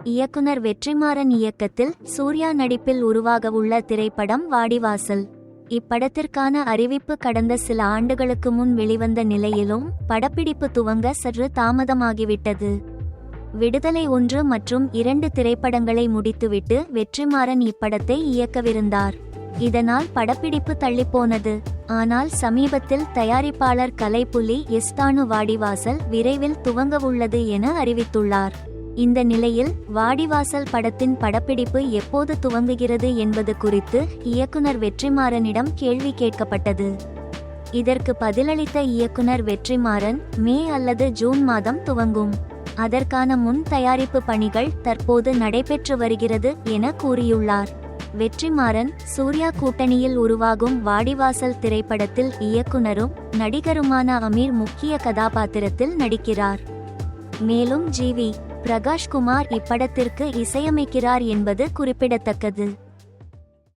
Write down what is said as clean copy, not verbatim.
இயக்குனர் வெற்றிமாறன் இயக்கத்தில் சூர்யா நடிப்பில் உருவாகவுள்ள திரைப்படம் வாடிவாசல். இப்படத்திற்கான அறிவிப்பு கடந்த சில ஆண்டுகளுக்கு முன் வெளிவந்த நிலையிலும் படப்பிடிப்பு துவங்க சற்று தாமதமாகிவிட்டது. விடுதலை 1 மற்றும் 2 திரைப்படங்களை முடித்துவிட்டு வெற்றிமாறன் இப்படத்தை இயக்கவிருந்தார். இதனால் படப்பிடிப்பு தள்ளிப்போனது. ஆனால் சமீபத்தில் தயாரிப்பாளர் கலைப்புலி எஸ்தானு வாடிவாசல் விரைவில் துவங்கவுள்ளது என அறிவித்துள்ளார். இந்த நிலையில் வாடிவாசல் படத்தின் படப்பிடிப்பு எப்போது துவங்குகிறது என்பது குறித்து இயக்குனர் வெற்றிமாறனிடம் கேள்வி கேட்கப்பட்டது. இதற்கு பதிலளித்த இயக்குனர் வெற்றிமாறன், மே அல்லது ஜூன் மாதம் துவங்கும். அதற்கான முன் தயாரிப்பு பணிகள் தற்போது நடைபெற்று வருகிறது என கூறியுள்ளார். வெற்றிமாறன் சூர்யா கூட்டணியில் உருவாகும் வாடிவாசல் திரைப்படத்தில் இயக்குனரும் நடிகருமான அமீர் முக்கிய கதாபாத்திரத்தில் நடிக்கிறார். மேலும் ஜி.வி. பிரகாஷ்குமார் இப்படத்திற்கு இசையமைக்கிறார் என்பது குறிப்பிடத்தக்கது.